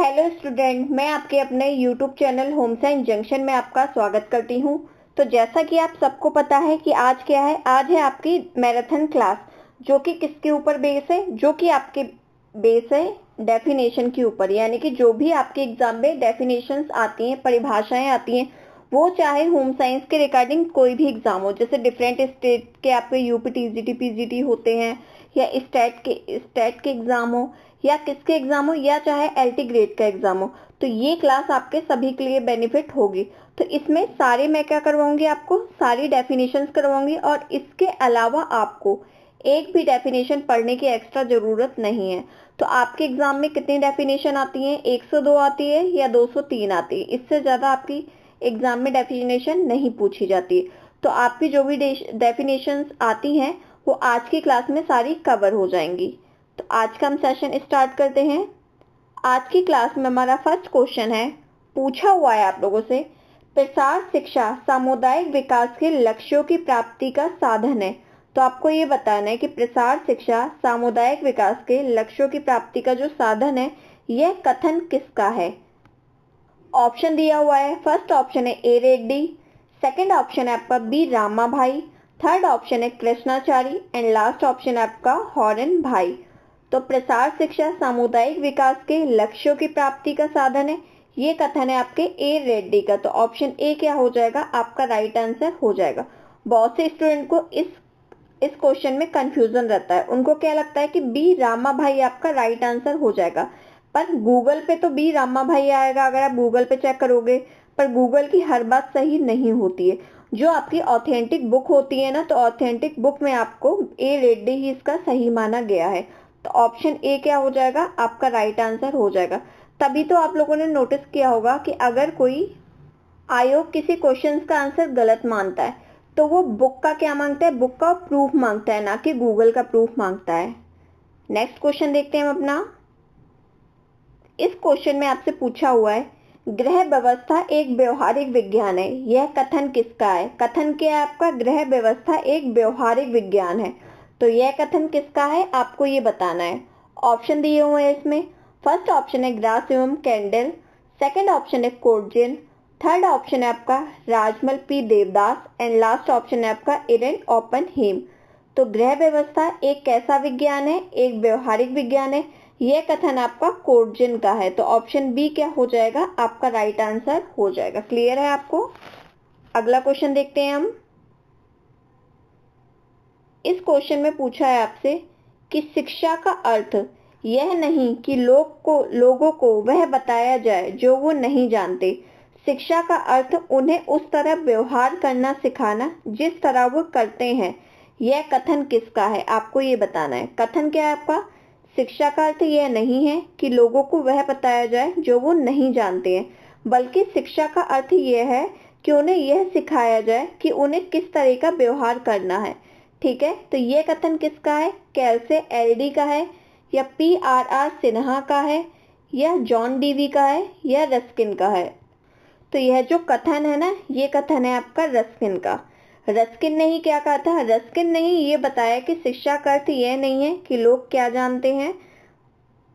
Hello student, मैं आपके अपने YouTube channel home science junction में आपका स्वागत करती हूं। तो जैसा कि आप सबको पता है कि आज क्या है, आज है आपकी मैराथन क्लास, जो कि किसके ऊपर बेस है, जो कि आपके बेस है डेफिनेशन के ऊपर। यानी कि जो भी आपके एग्जाम में डेफिनेशंस आती हैं, परिभाषाएं आती हैं, वो चाहे होम साइंस के रिगार्डिंग कोई भी एग्जाम हो, जैसे डिफरेंट स्टेट के आपके यूपी टीजीटी पीजीटी होते हैं, या स्टेट के एग्जाम हो, या किसके एग्जाम हो, या चाहे एलटी ग्रेड का एग्जाम हो, तो ये क्लास आपके सभी के लिए बेनिफिट होगी। तो इसमें सारे मैं क्या करवाऊंगी, आपको सारी डेफिनेशंस करवाऊंगी, और इसके अलावा आपको एक भी डेफिनेशन पढ़ने की एक्स्ट्रा ज़रूरत नहीं है। तो आपके एग्जाम में कितनी डेफिनेशन आती हैं, 102 आती है या 203 आती है, इससे ज़्यादा आपकी एग्जाम में डेफिनेशन नहीं पूछी जाती है। तो आपकी जो भी डेफिनेशंस आती हैं वो आज की क्लास में सारी कवर हो जाएंगी। तो आज का हम सेशन स्टार्ट करते हैं। आज की क्लास में हमारा फर्स्ट क्वेश्चन है, पूछा हुआ है आप लोगों से, प्रसार शिक्षा सामुदायिक विकास के लक्ष्यों की प्राप्ति का साधन है। तो आपको ये बताना है कि प्रसार शिक्षा सामुदायिक विकास के लक्ष्यों की प्राप्ति का जो साधन है, यह कथन किसका है। ऑप्शन दिया हुआ है, फर्स्ट ऑप्शन है ए रेड्डी, सेकंड ऑप्शन है आपका बी रामा भाई, थर्ड ऑप्शन है कृष्णाचारी, एंड लास्ट ऑप्शन है आपका हॉरन भाई। तो प्रसार शिक्षा सामुदायिक विकास के लक्ष्यों की प्राप्ति का साधन है, ये कथन है आपके ए रेड्डी का। तो ऑप्शन ए क्या हो जाएगा, आपका राइट आंसर हो जाएगा। बहुत से स्टूडेंट को इस क्वेश्चन में कंफ्यूजन रहता है, उनको क्या लगता है कि बी रामा भाई आपका राइट आंसर हो जाएगा, पर गूगल पे तो बी रामा भाई आएगा अगर आप गूगल पे चेक करोगे, पर गूगल की हर बात सही नहीं होती है। जो आपकी ऑथेंटिक बुक होती है ना, तो ऑथेंटिक बुक में आपको ए रेड्डी ही इसका सही माना गया है। तो ऑप्शन ए क्या हो जाएगा, आपका राइट आंसर हो जाएगा। तभी तो आप लोगों ने नोटिस किया होगा कि अगर कोई आयोग किसी क्वेश्चन का आंसर गलत मानता है तो वो बुक का क्या मांगता है, बुक का प्रूफ मांगता है, ना कि गूगल का प्रूफ मांगता है। नेक्स्ट क्वेश्चन देखते हैं हम अपना। इस क्वेश्चन में आपसे पूछा हुआ है, गृह व्यवस्था एक व्यवहारिक विज्ञान है, यह कथन किसका है। कथन क्या है आपका, गृह व्यवस्था एक व्यवहारिक विज्ञान है। तो यह कथन किसका है, आपको ये बताना है। ऑप्शन दिए हुए हैं इसमें, फर्स्ट ऑप्शन है ग्रास एवं कैंडल, सेकंड ऑप्शन है कोर्जिन, थर्ड ऑप्शन है आपका Rajmal P Devdas, and last option है आपका इरेंट ओपन हेम। तो गृह व्यवस्था एक कैसा विज्ञान है, एक व्यवहारिक विज्ञान है, यह कथन आपका कोर्जिन का है। तो ऑप्शन बी क्या हो जाएगा, आपका राइट आंसर हो जाएगा। क्लियर है आपको। अगला क्वेश्चन देखते हैं हम। इस क्वेश्चन में पूछा है आपसे कि शिक्षा का अर्थ यह नहीं कि लोगों को वह बताया जाए जो वो नहीं जानते। शिक्षा का अर्थ उन्हें उस तरह व्यवहार करना सिखाना जिस तरह वो करते हैं। यह कथन किसका है, आपको ये बताना है। कथन क्या है आपका, शिक्षा का अर्थ यह नहीं है कि लोगों को वह बताया जाए जो वो नहीं जानते हैं, बल्कि शिक्षा का अर्थ यह है कि उन्हें यह सिखाया जाए कि उन्हें किस तरह का व्यवहार करना है। ठीक है, तो ये कथन किसका है, कैल्से एलडी का है, या PRR सिन्हा का है, या जॉन डीवी का है, या रस्किन का है। तो यह जो कथन है ना, ये कथन है आपका रस्किन का। रस्किन ने ही क्या कहा था, रस्किन ने ही ये बताया कि शिक्षा का अर्थ यह नहीं है कि लोग क्या जानते हैं,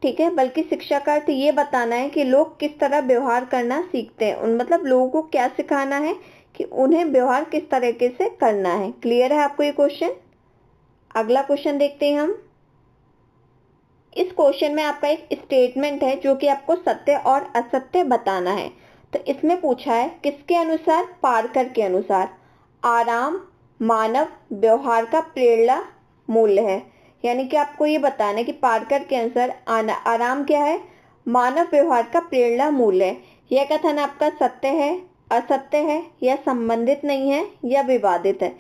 ठीक है, बल्कि शिक्षा का अर्थ ये बताना है कि लोग किस तरह व्यवहार करना सीखते हैं। मतलब लोगों को क्या सिखाना है कि उन्हें व्यवहार किस तरीके से करना है। क्लियर है आपको ये क्वेश्चन। अगला क्वेश्चन देखते हैं हम। इस क्वेश्चन में आपका एक स्टेटमेंट है जो कि आपको सत्य और असत्य बताना है। तो इसमें पूछा है, किसके अनुसार, पारकर के अनुसार आराम मानव व्यवहार का प्रेरणा मूल्य है। यानी कि आपको ये बताना है कि पारकर के अनुसार आराम क्या है, मानव व्यवहार का प्रेरणा मूल्य है। यह कथन आपका सत्य है, असत्य है, या संबंधित नहीं है, या विवादित है।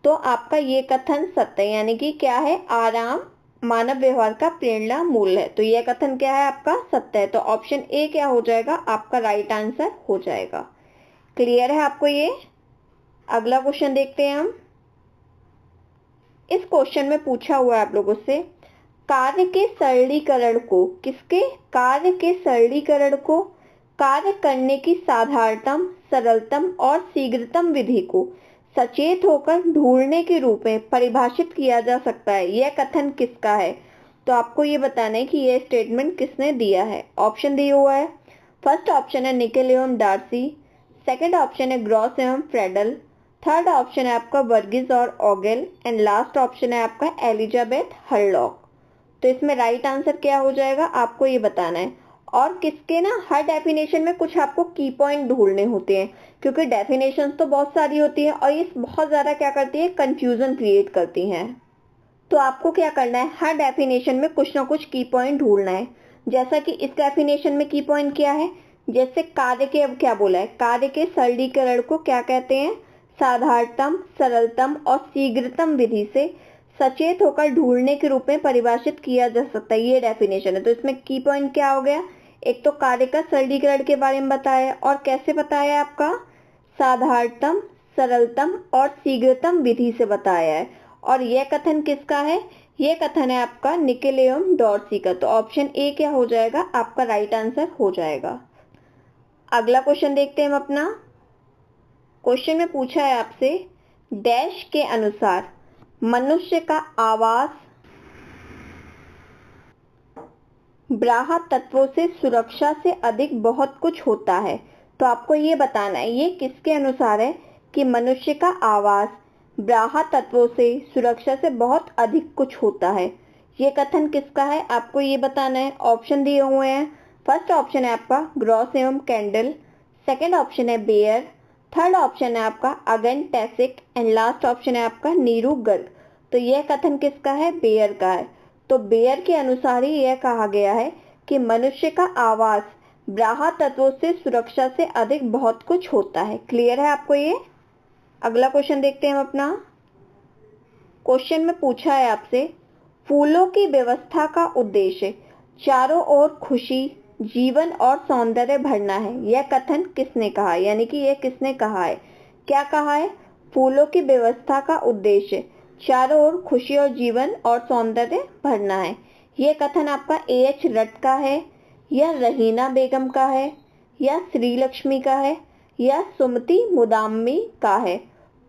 तो आपका ये कथन सत्य, यानी कि क्या है, आराम मानव व्यवहार का प्रेरणा मूल्य है। तो यह कथन क्या है, आपका सत्य है। तो ऑप्शन ए क्या हो जाएगा, आपका राइट आंसर हो जाएगा। क्लियर है आपको ये। अगला क्वेश्चन देखते हैं हम। इस क्वेश्चन में पूछा हुआ है आप लोगों से, कार्य के सरलीकरण को, किसके, कार्य के सरलीकरण को कार्य करने की साधारणतम, सरलतम और शीघ्रतम विधि को सचेत होकर ढूंढने के रूप में परिभाषित किया जा सकता है। यह कथन किसका है। तो आपको ये बताना है कि ये स्टेटमेंट किसने दिया है। ऑप्शन दिया हुआ है, फर्स्ट ऑप्शन है निकेल एवं डार्सी, सेकंड ऑप्शन है ग्रॉस एवं फ्रेडल, थर्ड ऑप्शन है आपका वर्गीज और ओगेल एंड लास्ट ऑप्शन है आपका एलिजाबेथ हरलॉक। तो इसमें राइट आंसर क्या हो जाएगा आपको ये बताना है। और किसके ना हर डेफिनेशन में कुछ आपको की पॉइंट ढूंढने होते हैं, क्योंकि डेफिनेशन तो बहुत सारी होती है और ये बहुत ज़्यादा क्या करती है, कंफ्यूजन क्रिएट करती हैं। तो आपको क्या करना है, हर डेफिनेशन में कुछ ना कुछ की पॉइंट ढूंढना है। जैसा कि इस डेफिनेशन में की पॉइंट क्या है, जैसे कार्य के, अब क्या बोला है, कार्य के सरलीकरण को क्या कहते हैं, साधारणतम, सरलतम और शीघ्रतम विधि से सचेत होकर ढूंढने के रूप में परिभाषित किया जा सकता है। ये डेफिनेशन है। तो इसमें की पॉइंट क्या हो गया, एक तो कार्य का सरलीकरण के बारे में बताया और कैसे बताया आपका, साधारणतम, सरलतम और शीघ्रतम विधि से बताया है। और यह कथन किसका है, यह कथन है आपका निकेल एवं डॉर्सी का। तो ऑप्शन ए क्या हो जाएगा आपका राइट आंसर हो जाएगा। अगला क्वेश्चन देखते हैं हम अपना। क्वेश्चन में पूछा है आपसे, डैश के अनुसार मनुष्य का आवास ब्राह्य तत्वों से सुरक्षा से अधिक बहुत कुछ होता है। तो आपको ये बताना है ये किसके अनुसार है कि मनुष्य का आवास ब्राह्य तत्वों से सुरक्षा से बहुत अधिक कुछ होता है। ये कथन किसका है आपको ये बताना है। ऑप्शन दिए हुए हैं, फर्स्ट ऑप्शन है आपका ग्रॉस एवं कैंडल, सेकंड ऑप्शन है बेयर, थर्ड ऑप्शन है आपका अगन टैसिक एंड लास्ट ऑप्शन है आपका नीरू गर्ग। तो यह कथन किसका है, बेयर का है। तो बेयर के अनुसार ही यह कहा गया है कि मनुष्य का आवास ब्राह्य तत्वों से सुरक्षा से अधिक बहुत कुछ होता है। क्लियर है आपको ये। अगला क्वेश्चन देखते हैं हम अपना। क्वेश्चन में पूछा है आपसे, फूलों की व्यवस्था का उद्देश्य चारों ओर खुशी, जीवन और सौंदर्य भरना है। यह कथन किसने कहा, यानी कि यह किसने कहा है, क्या कहा है, फूलों की व्यवस्था का उद्देश्य चारों ओर खुशी और जीवन और सौंदर्य भरना है। यह कथन आपका एएच रट का है, या रहीना बेगम का है, या श्रीलक्ष्मी का है, या सुमति मुदाम्मी का है।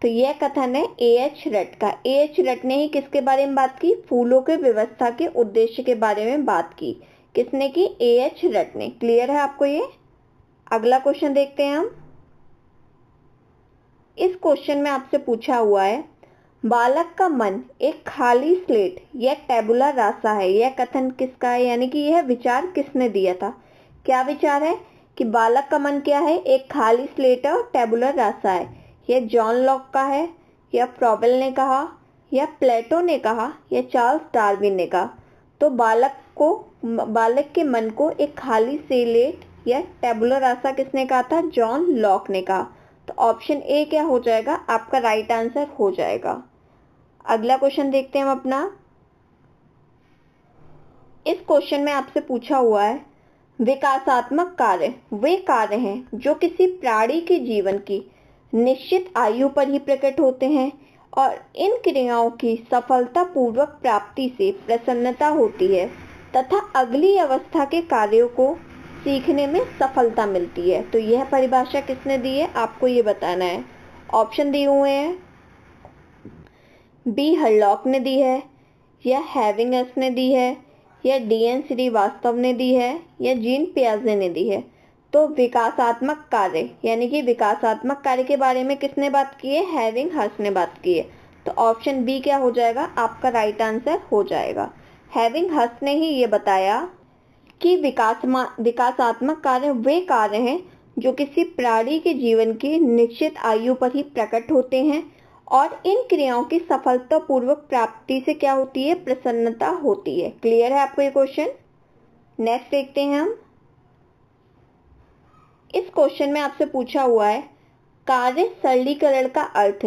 तो यह कथन है एएच रट का। एएच रट ने ही किसके बारे में बात की, फूलों के व्यवस्था के उद्देश्य के बारे में बात की। किसने की, एएच रट ने। क्लियर है आपको ये। अगला क्वेश्चन देखते हैं हम। इस क्वेश्चन में आपसे पूछा हुआ है, बालक का मन एक खाली स्लेट या टेबुला रासा है। यह कथन किसका है, यानी कि यह विचार किसने दिया था। क्या विचार है कि बालक का मन क्या है, एक खाली स्लेट और टेबुलर रासा है। यह जॉन लॉक का है, या फ्रॉबेल ने कहा, या प्लेटो ने कहा, या चार्ल्स डार्विन ने कहा। तो बालक के मन को एक खाली स्लेट या टेबुलर रासा किसने कहा था, जॉन लॉक ने कहा। तो ऑप्शन ए क्या हो जाएगा आपका राइट आंसर हो जाएगा। अगला क्वेश्चन देखते हैं हम अपना। इस क्वेश्चन में आपसे पूछा हुआ है, विकासात्मक कार्य वे कार्य हैं जो किसी प्राणी के जीवन की निश्चित आयु पर ही प्रकट होते हैं और इन क्रियाओं की सफलतापूर्वक प्राप्ति से प्रसन्नता होती है तथा अगली अवस्था के कार्यों को सीखने में सफलता मिलती है। तो यह परिभाषा किसने दी है आपको ये बताना है। ऑप्शन दिए हुए हैं, बी हरलॉक ने दी है, या हैविंगस ने दी है, या डीएन श्रीवास्तव ने दी है, या जीन पियाजे ने दी है। तो विकासात्मक कार्य यानी कि विकासात्मक कार्य के बारे में किसने बात की है, हैविंगहर्स्ट ने बात की है। तो ऑप्शन बी क्या हो जाएगा आपका राइट आंसर हो जाएगा। हैविंगहर्स्ट ने ही ये बताया कि विकासात्मक कार्य वे कार्य हैं जो किसी प्राणी के जीवन की निश्चित आयु पर ही प्रकट होते हैं और इन क्रियाओं की सफलतापूर्वक प्राप्ति से क्या होती है, प्रसन्नता होती है। क्लियर है आपको ये क्वेश्चन। नेक्स्ट देखते हैं हम। इस क्वेश्चन में आपसे पूछा हुआ है, कार्य सरलीकरण का अर्थ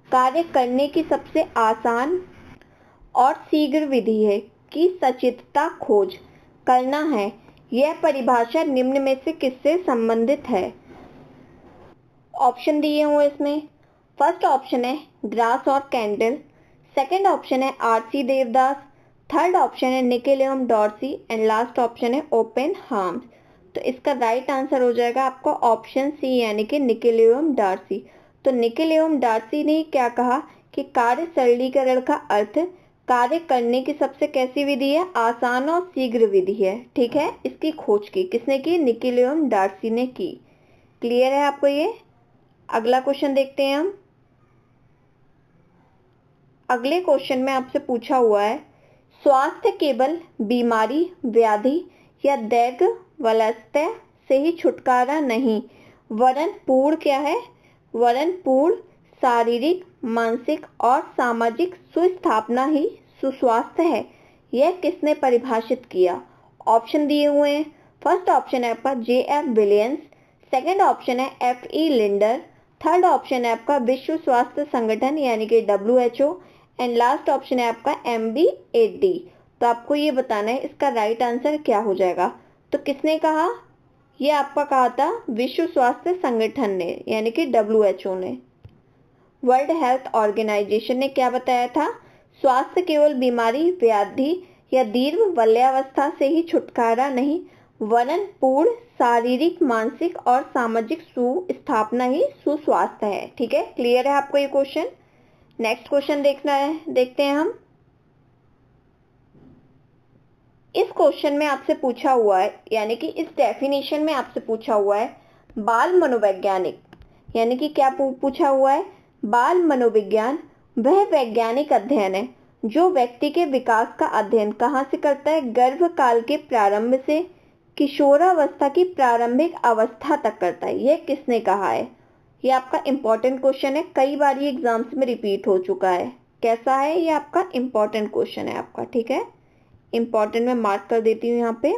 कार्य करने की सबसे आसान और शीघ्र विधि है कि सचेतता खोज करना है। यह परिभाषा निम्न में से किससे संबंधित है। ऑप्शन दिए हुए इसमें, फर्स्ट ऑप्शन है ग्रास और कैंडल, सेकंड ऑप्शन है आरसी देवदास, थर्ड ऑप्शन है निकेल एवं डॉर्सी एंड लास्ट ऑप्शन है ओपेनहाइमर। तो इसका राइट आंसर हो जाएगा आपका ऑप्शन सी यानी कि निकेल एवं डार्सी। तो निकेल एवं डार्सी ने क्या कहा कि कार्य सरलीकरण का अर्थ कार्य करने की सबसे कैसी विधि है? आसान और शीघ्र विधि है। ठीक है, इसकी खोज की किसने की? निकोलियम डार्सी ने की। क्लियर है आपको ये? अगला क्वेश्चन देखते हैं हम। अगले क्वेश्चन में आपसे पूछा हुआ है, स्वास्थ्य केवल बीमारी, व्याधि या दैर्घ्यवलयता से ही छुटकारा नहीं, वरन पूर्ण क्या है? वरन पूर्ण शारीरिक, मानसिक और सामाजिक सुस्थापना ही सुस्वास्थ्य है। यह किसने परिभाषित किया? ऑप्शन दिए हुए हैं। फर्स्ट ऑप्शन है आपका J.F. विलियम्स, सेकंड ऑप्शन है F.E. लिंडर, थर्ड ऑप्शन है आपका विश्व स्वास्थ्य संगठन यानी कि WHO, एंड लास्ट ऑप्शन है आपका MB80। तो आपको ये बताना है इसका राइट आंसर क्या हो जाएगा। तो किसने कहा? ये आपका कहा था विश्व स्वास्थ्य संगठन ने यानी कि WHO ने। वर्ल्ड हेल्थ ऑर्गेनाइजेशन ने क्या बताया था? स्वास्थ्य केवल बीमारी, व्याधि या दीर्घ वल्यावस्था से ही छुटकारा नहीं, वरन पूर्ण शारीरिक, मानसिक और सामाजिक सुस्थापना ही सुस्वास्थ्य है। ठीक है, क्लियर है आपको ये क्वेश्चन? नेक्स्ट क्वेश्चन देखते हैं हम। इस क्वेश्चन में आपसे पूछा हुआ है, यानी कि इस डेफिनेशन में आपसे पूछा हुआ है, बाल मनोवैज्ञानिक यानी कि क्या पूछा हुआ है? बाल मनोविज्ञान वह वैज्ञानिक अध्ययन है जो व्यक्ति के विकास का अध्ययन कहाँ से करता है? गर्भकाल के प्रारंभ से किशोरावस्था की प्रारंभिक अवस्था तक करता है। यह किसने कहा है? ये आपका इंपॉर्टेंट क्वेश्चन है, कई बार ये एग्जाम्स में रिपीट हो चुका है। कैसा है? ये आपका इंपॉर्टेंट क्वेश्चन है आपका। ठीक है, इंपॉर्टेंट में मार्क कर देती हूँ यहाँ पे।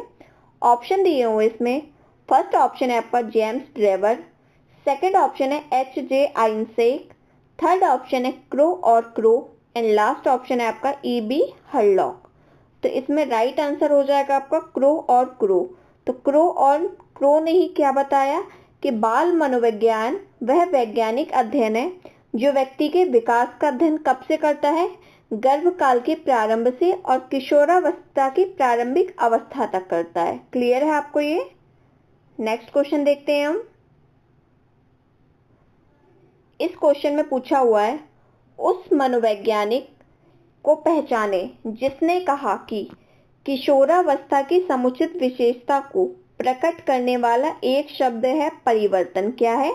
ऑप्शन दिए हुए इसमें, फर्स्ट ऑप्शन है आपका जेम्स ड्रेवर, सेकंड ऑप्शन है H.J. आइंसेक, थर्ड ऑप्शन है क्रो और क्रो, एंड लास्ट ऑप्शन है आपका E.B. हर्लॉक। तो इसमें राइट आंसर हो जाएगा आपका क्रो और क्रो। तो क्रो और क्रो ने ही क्या बताया कि बाल मनोविज्ञान वह वैज्ञानिक अध्ययन है जो व्यक्ति के विकास का अध्ययन कब से करता है? गर्भकाल के प्रारंभ से और किशोरावस्था की प्रारंभिक अवस्था तक करता है। क्लियर है आपको ये? नेक्स्ट क्वेश्चन देखते हैं हम। इस क्वेश्चन में पूछा हुआ है, उस मनोवैज्ञानिक को पहचाने जिसने कहा कि किशोरावस्था की समुचित विशेषता को प्रकट करने वाला एक शब्द है परिवर्तन। क्या है?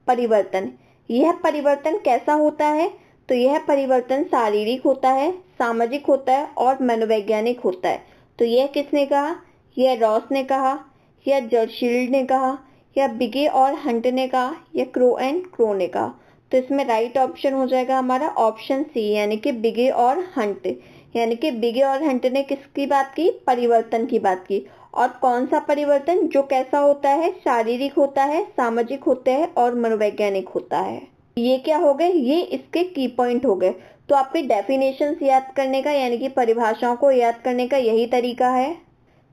परिवर्तन। यह परिवर्तन कैसा होता है? तो यह परिवर्तन शारीरिक होता है, सामाजिक होता है और मनोवैज्ञानिक होता है। तो यह किसने कहा? यह रॉस ने कहा, या जर्शील्ड ने कहा, या बिगे और हंट ने कहा, या क्रो एंड क्रो ने कहा। तो इसमें राइट ऑप्शन हो जाएगा हमारा ऑप्शन सी, यानी कि बिगे और हंट। यानी कि बिगे और हंट ने किसकी बात की? परिवर्तन की बात की। और कौन सा परिवर्तन? जो कैसा होता है? शारीरिक होता है, सामाजिक होता है और मनोवैज्ञानिक होता है। ये क्या हो गए? ये इसके की पॉइंट हो गए। तो आपके डेफिनेशंस याद करने का यानी कि परिभाषाओं को याद करने का यही तरीका है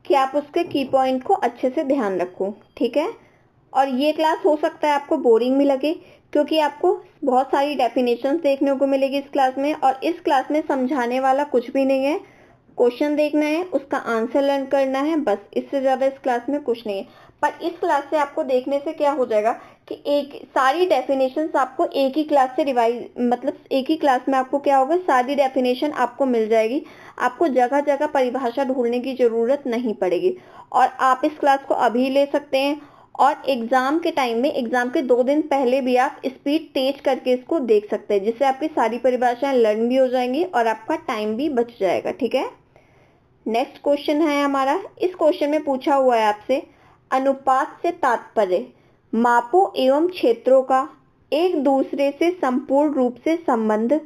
कि आप उसके की पॉइंट को अच्छे से ध्यान रखो। ठीक है, और ये क्लास हो सकता है आपको बोरिंग भी लगे क्योंकि आपको बहुत सारी डेफिनेशंस देखने को मिलेगी इस क्लास में, और इस क्लास में समझाने वाला कुछ भी नहीं है। क्वेश्चन देखना है, उसका आंसर लर्न करना है, बस। इससे ज़्यादा इस क्लास में कुछ नहीं है। पर इस क्लास से आपको देखने से क्या हो जाएगा कि एक सारी डेफिनेशंस आपको एक ही क्लास से रिवाइज, मतलब एक ही क्लास में आपको क्या होगा, सारी डेफिनेशन आपको मिल जाएगी। आपको जगह जगह परिभाषा ढूंढने की ज़रूरत नहीं पड़ेगी। और आप इस क्लास को अभी ले सकते हैं और एग्ज़ाम के टाइम में, एग्ज़ाम के 2 दिन पहले भी आप स्पीड तेज करके इसको देख सकते हैं, जिससे आपकी सारी परिभाषाएं लर्न भी हो जाएंगी और आपका टाइम भी बच जाएगा। ठीक है, नेक्स्ट क्वेश्चन है हमारा। इस क्वेश्चन में पूछा हुआ है आपसे, अनुपात से तात्पर्य मापों एवं क्षेत्रों का एक दूसरे से संपूर्ण रूप से संबंध,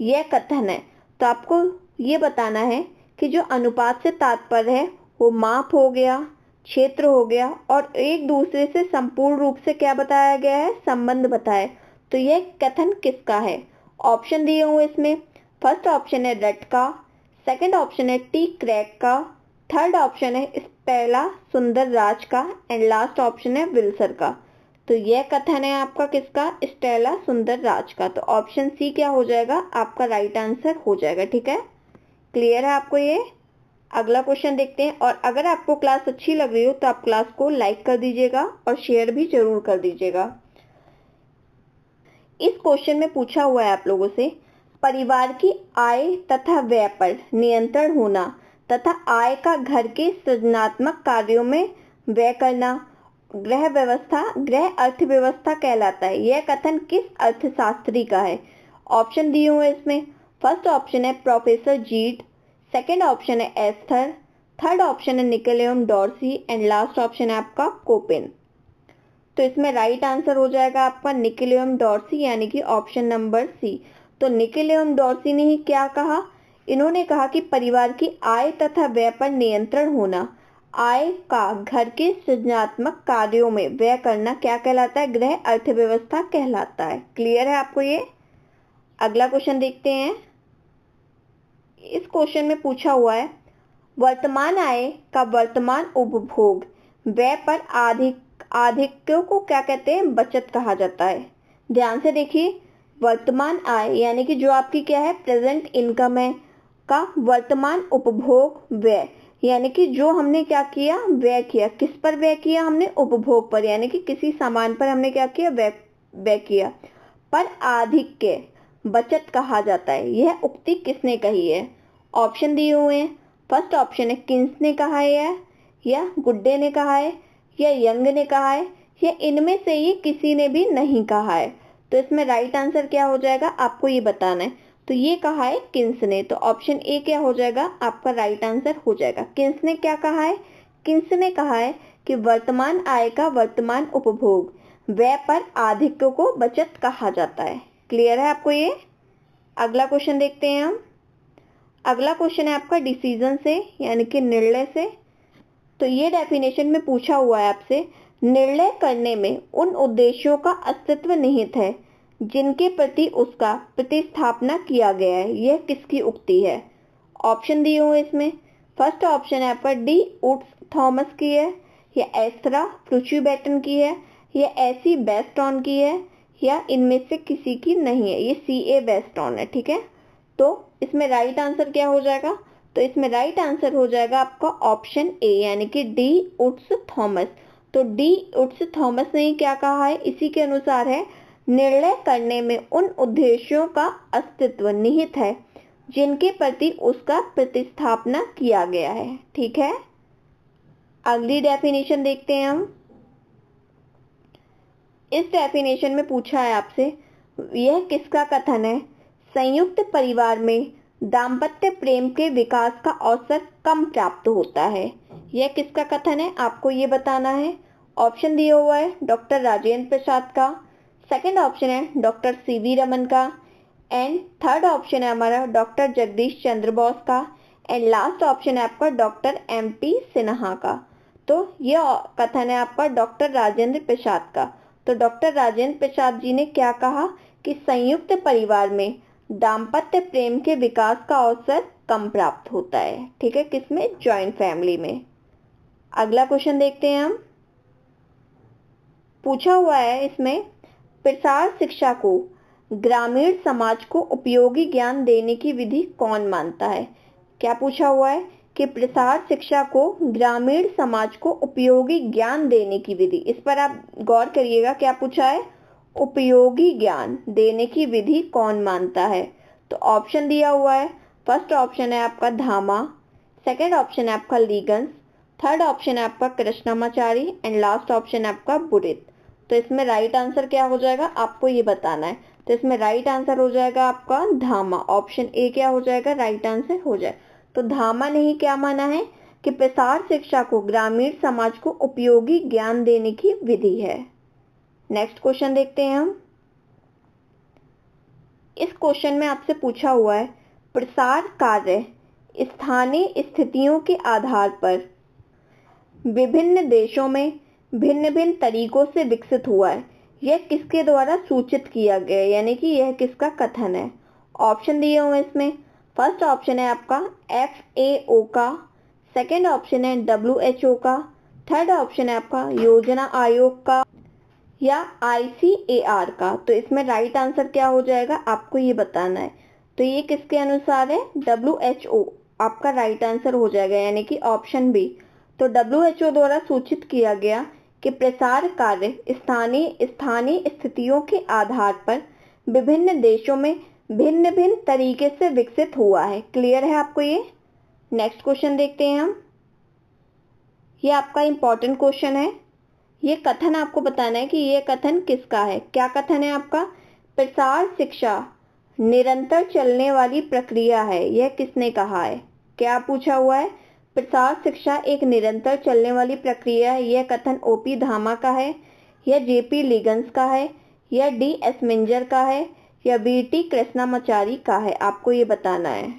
यह कथन है। तो आपको ये बताना है कि जो अनुपात से तात्पर्य है वो माप हो गया, क्षेत्र हो गया और एक दूसरे से संपूर्ण रूप से क्या बताया गया है? संबंध बताए। तो यह कथन किसका है? ऑप्शन दिए हुए इसमें, फर्स्ट ऑप्शन है रट का, सेकंड ऑप्शन है टी क्रैक का, थर्ड ऑप्शन है स्टेला सुंदर राज का, एंड लास्ट ऑप्शन है विल्सर का। तो यह कथन है आपका किसका? स्टेला सुंदर राज का। तो ऑप्शन सी क्या हो जाएगा? आपका राइट आंसर हो जाएगा। ठीक है, क्लियर है आपको ये? अगला क्वेश्चन देखते हैं। और अगर आपको क्लास अच्छी लग रही हो तो आप क्लास को लाइक कर दीजिएगा और शेयर भी जरूर कर दीजिएगा। इस क्वेश्चन में पूछा हुआ है आप लोगों से, परिवार की आय तथा व्यय पर नियंत्रण होना तथा आय का घर के सृजनात्मक कार्यों में व्यय करना गृह अर्थव्यवस्था कहलाता है। यह कथन किस अर्थशास्त्री का है? ऑप्शन दिए हुए इसमें। फर्स्ट ऑप्शन है प्रोफेसर जीट, सेकंड ऑप्शन है एस्थर, थर्ड ऑप्शन है निकोलम डॉर्सी एंड लास्ट ऑप्शन है आपका कोपेन। तो इसमें राइट आंसर हो जाएगा आपका निकोलम डॉर्सी यानी कि ऑप्शन नंबर सी। तो निकोलम डॉर्सी ने ही क्या कहा? इन्होंने कहा कि परिवार की आय तथा व्यय पर नियंत्रण होना, आय का घर के सृजनात्मक कार्यों में व्यय करना क्या कहलाता है? गृह अर्थव्यवस्था कहलाता है। क्लियर है आपको ये? अगला क्वेश्चन देखते हैं। इस क्वेश्चन में पूछा हुआ है वर्तमान आय का वर्तमान उपभोग व्यय पर आधिक्य को क्या कहते हैं? बचत कहा जाता है। ध्यान से देखिए, वर्तमान आय यानी कि जो आपकी क्या है? प्रेजेंट इनकम है, का वर्तमान उपभोग व्यय यानी कि जो हमने क्या किया? व्यय किया। किस पर व्यय किया हमने? उपभोग पर, यानी कि किसी सामान पर हमने क्या किया? व्यय किया। पर आधिक्य बचत कहा जाता है। यह उक्ति किसने कही है? ऑप्शन दिए हुए हैं। फर्स्ट ऑप्शन है किन्स ने कहा है, या गुड्डे ने कहा है, या यंग ने कहा है, या इनमें से ये किसी ने भी नहीं कहा है। तो इसमें राइट आंसर क्या हो जाएगा? आपको ये बताना है। तो ये कहा है किन्स ने, तो ऑप्शन ए क्या हो जाएगा? आपका राइट आंसर हो जाएगा। किन्स ने क्या कहा है? किन्स ने कहा है कि वर्तमान आय का वर्तमान उपभोग व्यय पर आधिक्य को बचत कहा जाता है। क्लियर है आपको ये? अगला क्वेश्चन देखते हैं हम। अगला क्वेश्चन है आपका डिसीजन से यानी कि निर्णय से। तो ये डेफिनेशन में पूछा हुआ है आपसे, निर्णय करने में उन उद्देश्यों का अस्तित्व निहित है जिनके प्रति उसका प्रतिस्थापना किया गया है। यह किसकी उक्ति है? ऑप्शन दिए हुए इसमें। फर्स्ट ऑप्शन है आपका डी उड्स थॉमस की है, या एस्ट्रा फ्रुचुबेटन की है, या एसी बेस्टॉन की है, या इनमें से किसी की नहीं है। ये सी ए बेस्टॉन है। ठीक है, तो इसमें राइट आंसर क्या हो जाएगा? तो इसमें राइट आंसर हो जाएगा आपका ऑप्शन ए यानी कि डी उड्स थॉमस। तो डी उड्स थॉमस ने क्या कहा है? इसी के अनुसार है, निर्णय करने में उन उद्देश्यों का अस्तित्व निहित है जिनके प्रति उसका प्रतिस्थापना किया गया है। ठीक है, अगली डेफिनेशन देखते हैं हम। इस डेफिनेशन में पूछा है आपसे, यह किसका कथन है? संयुक्त परिवार में दाम्पत्य प्रेम के विकास का अवसर कम प्राप्त होता है। यह किसका कथन है? आपको ये बताना है। ऑप्शन दिया हुआ है डॉक्टर राजेंद्र प्रसाद का, सेकंड ऑप्शन है डॉक्टर सीवी रमन का, एंड थर्ड ऑप्शन है हमारा डॉक्टर जगदीश चंद्र बोस का, एंड लास्ट ऑप्शन है आपका डॉक्टर एमटी सिन्हा का। तो यह कथन है आपका डॉक्टर राजेंद्र प्रसाद का। तो डॉक्टर राजेंद्र प्रसाद जी ने क्या कहा कि संयुक्त परिवार में दाम्पत्य प्रेम के विकास का अवसर कम प्राप्त होता है। ठीक है, किसमें? जॉइंट फैमिली में। अगला क्वेश्चन देखते हैं हम। पूछा हुआ है इसमें, प्रसार शिक्षा को ग्रामीण समाज को उपयोगी ज्ञान देने की विधि कौन मानता है? क्या पूछा हुआ है कि प्रसार शिक्षा को ग्रामीण समाज को उपयोगी ज्ञान देने की विधि। इस पर आप गौर करिएगा, क्या पूछा है? उपयोगी ज्ञान देने की विधि कौन मानता है? तो ऑप्शन दिया हुआ है। फर्स्ट ऑप्शन है आपका धामा, सेकंड ऑप्शन है आपका लीगन्स, थर्ड ऑप्शन है आपका कृष्णामाचारी, एंड लास्ट ऑप्शन है आपका बुडित। तो इसमें राइट आंसर क्या हो जाएगा? आपको ये बताना है। तो इसमें राइट आंसर हो जाएगा आपका धामा। ऑप्शन ए क्या हो जाएगा? राइट आंसर हो जाए। तो धामा ने ही क्या माना है कि प्रसार शिक्षा को ग्रामीण समाज को उपयोगी ज्ञान देने की विधि है। नेक्स्ट क्वेश्चन देखते हैं हम। इस क्वेश्चन में आपसे पूछा हुआ है, प्रसार कार्य स्थानीय स्थितियों के आधार पर विभिन्न देशों में भिन्न भिन्न तरीकों से विकसित हुआ है। यह किसके द्वारा सूचित किया गया है, यानी कि यह किसका कथन है? ऑप्शन दिए हुए इसमें। फर्स्ट ऑप्शन है आपका FAO का, सेकंड ऑप्शन है WHO का, थर्ड ऑप्शन है आपका योजना आयोग का, या ICAR का। तो इसमें राइट आंसर क्या हो जाएगा? आपको ये बताना है। तो ये किसके अनुसार है? WHO आपका राइट आंसर हो जाएगा, यानी कि ऑप्शन बी। तो WHO द्वारा सूचित किया गया कि प्रसार कार्य स्थानीय स्थितियों के आधार पर विभिन्न देशों में भिन्न भिन्न तरीके से विकसित हुआ है। क्लियर है आपको ये? नेक्स्ट क्वेश्चन देखते हैं हम। ये आपका इंपॉर्टेंट क्वेश्चन है। ये कथन आपको बताना है कि ये कथन किसका है। क्या कथन है आपका? प्रसार शिक्षा निरंतर चलने वाली प्रक्रिया है, यह किसने कहा है? क्या पूछा हुआ है? प्रसार शिक्षा एक निरंतर चलने वाली प्रक्रिया है, यह कथन ओपी धामा का है, या जेपी लिगन्स का है, या डी एस्मिंजर का है, या बीटी कृष्णामाचारी का है? आपको ये बताना है।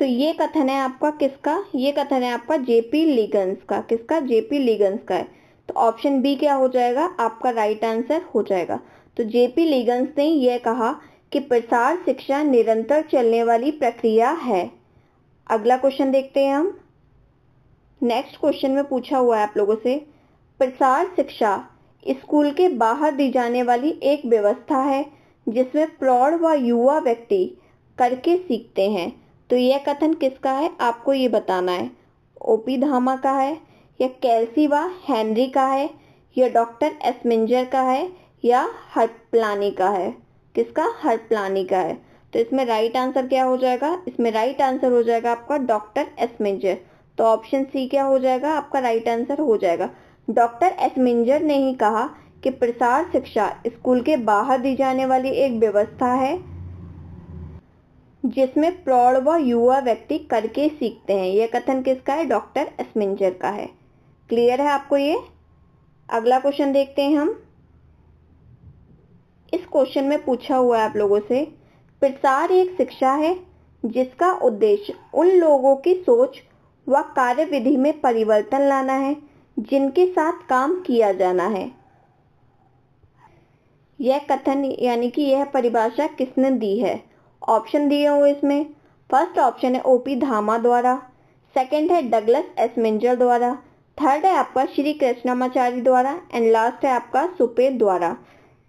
तो ये कथन है आपका किसका? ये कथन है आपका जेपी लिगन्स का। किसका? जेपी लिगन्स का है। तो ऑप्शन बी क्या हो जाएगा? आपका राइट आंसर हो जाएगा। तो जेपी लिगन्स ने यह कहा कि प्रसार शिक्षा निरंतर चलने वाली प्रक्रिया है। अगला क्वेश्चन देखते हैं हम। नेक्स्ट क्वेश्चन में पूछा हुआ है आप लोगों से, प्रसार शिक्षा स्कूल के बाहर दी जाने वाली एक व्यवस्था है जिसमें प्रौढ़ व युवा व्यक्ति करके सीखते हैं। तो यह कथन किसका है? आपको ये बताना है। ओपी धामा का है, या कैल्सी व हेनरी का है, या डॉक्टर एस्मिंजर का है, या हर्पलानी का है? किसका? हर्पलानी का है। तो इसमें राइट आंसर क्या हो जाएगा? इसमें राइट आंसर हो जाएगा आपका डॉक्टर एस्मिंजर। तो ऑप्शन सी क्या हो जाएगा? आपका राइट आंसर हो जाएगा। डॉक्टर एस्मिंजर ने ही कहा कि प्रसार शिक्षा स्कूल के बाहर दी जाने वाली एक व्यवस्था है जिसमें प्रौढ़ व युवा व्यक्ति करके सीखते हैं। यह कथन किसका है? डॉक्टर एस्मिंजर का है। क्लियर है आपको ये? अगला क्वेश्चन देखते हैं हम। इस क्वेश्चन में पूछा हुआ है आप लोगों से, प्रसार एक शिक्षा है जिसका उद्देश्य उन लोगों की सोच व कार्यविधि में परिवर्तन लाना है जिनके साथ काम किया जाना है। यह कथन यानी कि यह परिभाषा किसने दी है? ऑप्शन दिए हुए इसमें। फर्स्ट ऑप्शन है ओपी धामा द्वारा, सेकंड है डगलस एस्मिंजर द्वारा, थर्ड है आपका श्री कृष्णामाचारी द्वारा, एंड लास्ट है आपका सुपेद द्वारा।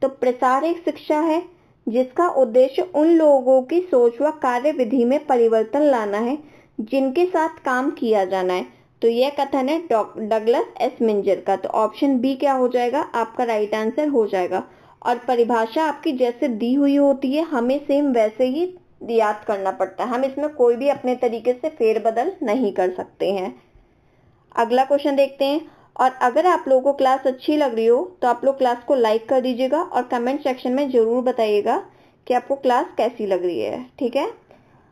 तो प्रसार एक शिक्षा है जिसका उद्देश्य उन लोगों की सोच व कार्यविधि में परिवर्तन लाना है जिनके साथ काम किया जाना है। तो यह कथन है डगलस एस्मिंजर का। तो ऑप्शन बी क्या हो जाएगा? आपका राइट आंसर हो जाएगा। और परिभाषा आपकी जैसे दी हुई होती है हमें सेम वैसे ही याद करना पड़ता है। हम इसमें कोई भी अपने तरीके से फेरबदल नहीं कर सकते हैं। अगला क्वेश्चन देखते हैं। और अगर आप लोगों को क्लास अच्छी लग रही हो तो आप लोग क्लास को लाइक कर दीजिएगा और कमेंट सेक्शन में ज़रूर बताइएगा कि आपको क्लास कैसी लग रही है। ठीक है?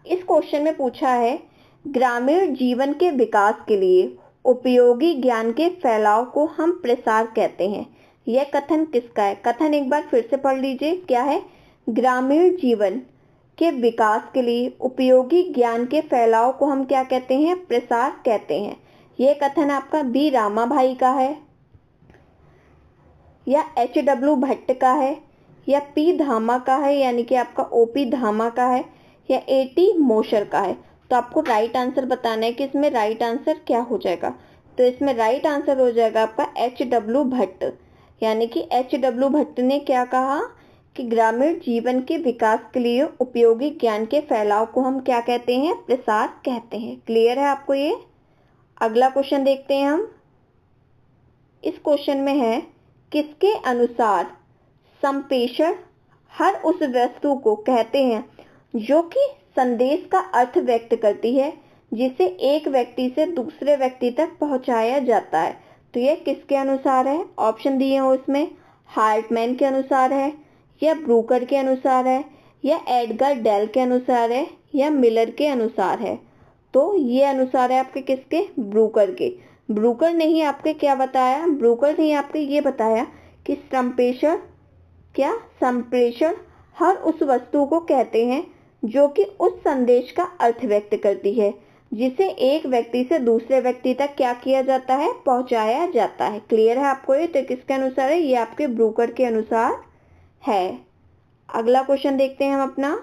इस क्वेश्चन में पूछा है, ग्रामीण जीवन के विकास के लिए उपयोगी ज्ञान के फैलाव को हम प्रसार कहते हैं। यह कथन किसका है? कथन एक बार फिर से पढ़ लीजिए। क्या है? ग्रामीण जीवन के विकास के लिए उपयोगी ज्ञान के फैलाव को हम क्या कहते हैं? प्रसार कहते हैं। यह कथन आपका बी रामाभाई का है, या एच.डब्ल्यू. भट्ट का है, या पी धामा का है यानी कि आपका ओपी धामा का है, या ए.टी. मोशर का है। तो आपको राइट आंसर बताना है कि इसमें राइट आंसर क्या हो जाएगा। तो इसमें राइट आंसर हो जाएगा आपका एच.डब्ल्यू. भट्ट। यानी कि एच.डब्ल्यू. भट्ट ने क्या कहा कि ग्रामीण जीवन के विकास के लिए उपयोगी ज्ञान के फैलाव को हम क्या कहते हैं? प्रसार कहते हैं। क्लियर है आपको ये? अगला क्वेश्चन देखते हैं हम। इस क्वेश्चन में है, किसके अनुसार संप्रेषण हर उस वस्तु को कहते हैं जो कि संदेश का अर्थ व्यक्त करती है जिसे एक व्यक्ति से दूसरे व्यक्ति तक पहुंचाया जाता है। तो यह किसके अनुसार है? ऑप्शन दिए हैं उसमें। हार्टमैन के अनुसार है, या ब्रूकर के अनुसार है, या एडगर डेल के अनुसार है, या मिलर के अनुसार है। तो ये अनुसार है आपके किसके? ब्रूकर के। ब्रूकर ने ही आपके क्या बताया? ब्रूकर ने आपके ये बताया कि संप्रेषण हर उस वस्तु को कहते हैं जो कि उस संदेश का अर्थ व्यक्त करती है जिसे एक व्यक्ति से दूसरे व्यक्ति तक क्या किया जाता है? पहुंचाया जाता है। क्लियर है आपको ये? तो किसके अनुसार है? ये आपके ब्रूकर के अनुसार है। अगला क्वेश्चन देखते हैं हम अपना।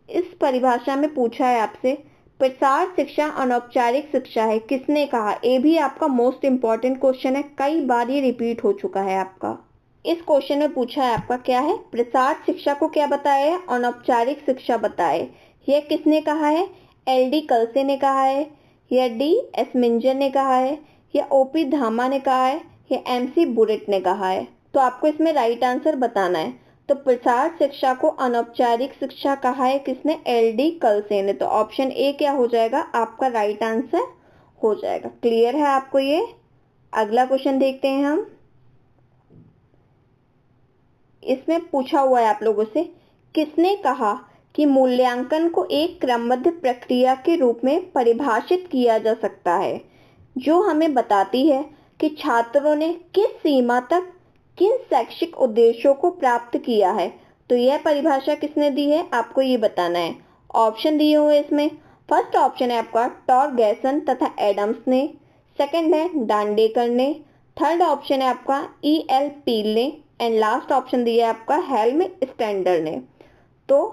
इस परिभाषा में पूछा है आपसे, प्रसार शिक्षा अनौपचारिक शिक्षा है, किसने कहा? ये भी आपका मोस्ट इंपॉर्टेंट क्वेश्चन है, कई बार ये रिपीट हो चुका है आपका। इस क्वेश्चन में पूछा है आपका क्या है? प्रसार शिक्षा को क्या बताया है? अनौपचारिक शिक्षा बताए। यह किसने कहा है? एल.डी. कल्से ने कहा है, या डी एस्मिंजर ने कहा है, या ओपी धामा ने कहा है, या एम.सी. बुरेट ने कहा है। तो आपको इसमें राइट आंसर बताना है। तो प्रसार शिक्षा को अनौपचारिक शिक्षा कहा है किसने? LD कलसे ने। तो ऑप्शन ए क्या हो जाएगा? आपका राइट आंसर हो जाएगा। क्लियर है आपको ये? अगला क्वेश्चन देखते हैं हम। इसमें पूछा हुआ है आप लोगों से, किसने कहा कि मूल्यांकन को एक क्रमबद्ध प्रक्रिया के रूप में परिभाषित किया जा सकता है, जो हमें बताती है कि छात्रों ने किस सीमा तक किन शैक्षिक उद्देश्यों को प्राप्त किया है। तो यह परिभाषा किसने दी है? आपको ये बताना है। ऑप्शन दिए हुए इसमें, फर्स्ट ऑप्शन है आपका टॉरगेसन तथा एडम्स ने, सेकंड है डांडेकर ने, थर्ड ऑप्शन है आपका EL पील ने, एंड लास्ट ऑप्शन दिया है आपका हेल्म स्टैंडर ने। तो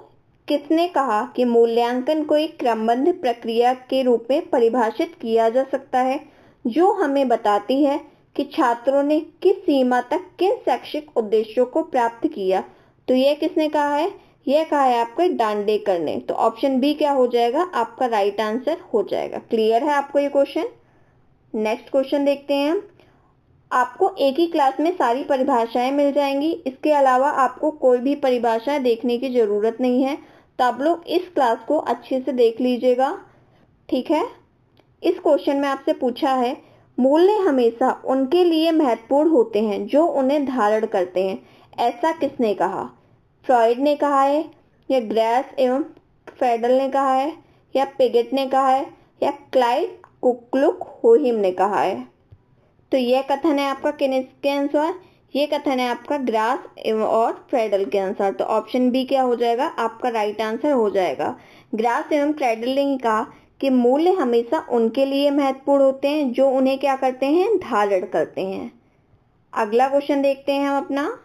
किसने कहा कि मूल्यांकन को एक क्रमबद्ध प्रक्रिया के रूप में परिभाषित किया जा सकता है, जो हमें बताती है कि छात्रों ने किस सीमा तक किन शैक्षिक उद्देश्यों को प्राप्त किया। तो यह किसने कहा है? यह कहा है आपके डांडेकर ने। तो ऑप्शन बी क्या हो जाएगा? आपका राइट आंसर हो जाएगा। क्लियर है आपको ये क्वेश्चन? नेक्स्ट क्वेश्चन देखते हैं हम। आपको एक ही क्लास में सारी परिभाषाएं मिल जाएंगी, इसके अलावा आपको कोई भी परिभाषा देखने की जरूरत नहीं है। तो आप लोग इस क्लास को अच्छे से देख लीजिएगा, ठीक है। इस क्वेश्चन में आपसे पूछा है, मूल्य हमेशा उनके लिए महत्वपूर्ण होते हैं जो उन्हें धारण करते हैं, ऐसा किसने कहा? फ्रॉइड ने कहा है, या ग्रास एवं फ्रेडल ने कहा है, या पिगेट ने कहा है, या क्लाइड कुक्लुक होहिम ने कहा है। तो यह कथन है आपका किसके अनुसार? ये कथन है आपका ग्रास एवं और फ्रेडल के अनुसार। तो ऑप्शन बी क्या हो जाएगा? आपका राइट आंसर हो जाएगा। ग्रास एवं फ्रेडल ने ही कहा कि मूल्य हमेशा उनके लिए महत्वपूर्ण होते हैं जो उन्हें क्या करते हैं? धारण करते हैं। अगला क्वेश्चन देखते हैं हम अपना।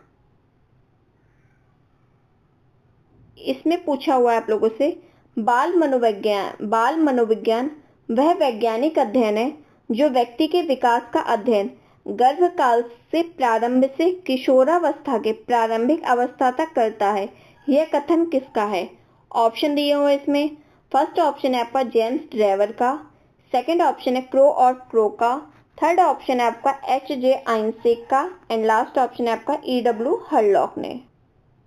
इसमें पूछा हुआ है आप लोगों से, बाल मनोविज्ञान वह वैज्ञानिक अध्ययन है जो व्यक्ति के विकास का अध्ययन गर्भकाल से प्रारंभ से किशोरावस्था के प्रारंभिक अवस्था तक करता है। यह कथन किसका है? ऑप्शन दिए हुए इसमें, फर्स्ट ऑप्शन है आपका जेम्स ड्रेवर का, सेकंड ऑप्शन है क्रो और क्रो का, थर्ड ऑप्शन है आपका HJ आइंसेक का, एंड लास्ट ऑप्शन है आपका EW हरलॉक ने।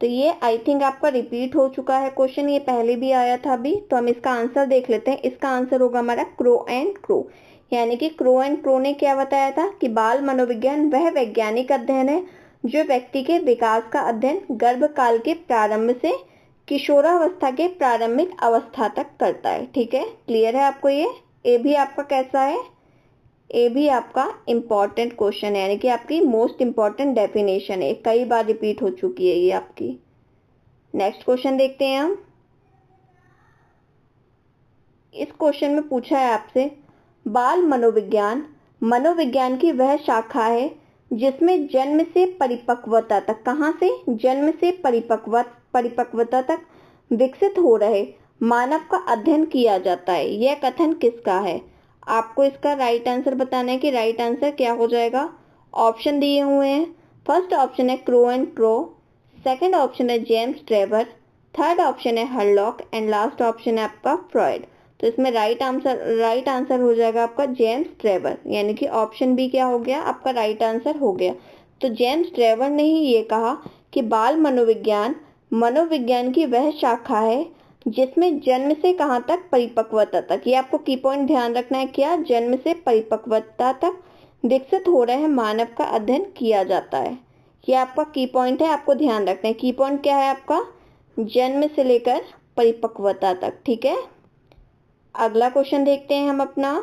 तो ये आई थिंक आपका रिपीट हो चुका है क्वेश्चन, ये पहले भी आया था अभी। तो हम इसका आंसर देख लेते हैं। इसका आंसर होगा हमारा क्रो एंड क्रो, यानी कि क्रो एंड क्रो ने क्या बताया था कि बाल मनोविज्ञान वह वैज्ञानिक अध्ययन है जो व्यक्ति के विकास का अध्ययन गर्भकाल के प्रारंभ से किशोरावस्था के प्रारंभिक अवस्था तक करता है। ठीक है, क्लियर है आपको ये? ए भी आपका कैसा है? ए भी आपका इंपॉर्टेंट क्वेश्चन है, यानी कि आपकी मोस्ट इंपॉर्टेंट डेफिनेशन है, कई बार रिपीट हो चुकी है ये आपकी। नेक्स्ट क्वेश्चन देखते हैं हम। इस क्वेश्चन में पूछा है आपसे, बाल मनोविज्ञान की वह शाखा है जिसमें जन्म से परिपक्वता तक, कहाँ से? जन्म से परिपक्वता तक विकसित हो रहे मानव का अध्ययन किया जाता है। यह कथन किसका है? आपको इसका राइट आंसर बताना है कि राइट आंसर क्या हो जाएगा। ऑप्शन दिए हुए हैं, फर्स्ट ऑप्शन है crow and crow, second option है जेम्स ड्रेवर, थर्ड ऑप्शन है हरलॉक, एंड लास्ट ऑप्शन है आपका फ्रॉइड। तो इसमें राइट आंसर हो जाएगा आपका जेम्स ड्रेवर, यानी कि ऑप्शन बी क्या हो गया? आपका राइट आंसर हो गया। तो जेम्स ड्रेवर ने ही ये कहा कि बाल मनोविज्ञान की वह शाखा है जिसमें जन्म से कहाँ तक? परिपक्वता तक। ये आपको की पॉइंट ध्यान रखना है, क्या? जन्म से परिपक्वता तक विकसित हो रहे मानव का अध्ययन किया जाता है। ये आपका की पॉइंट है, आपको ध्यान रखना है। की पॉइंट क्या है आपका? जन्म से लेकर परिपक्वता तक। ठीक है, अगला क्वेश्चन देखते हैं हम अपना।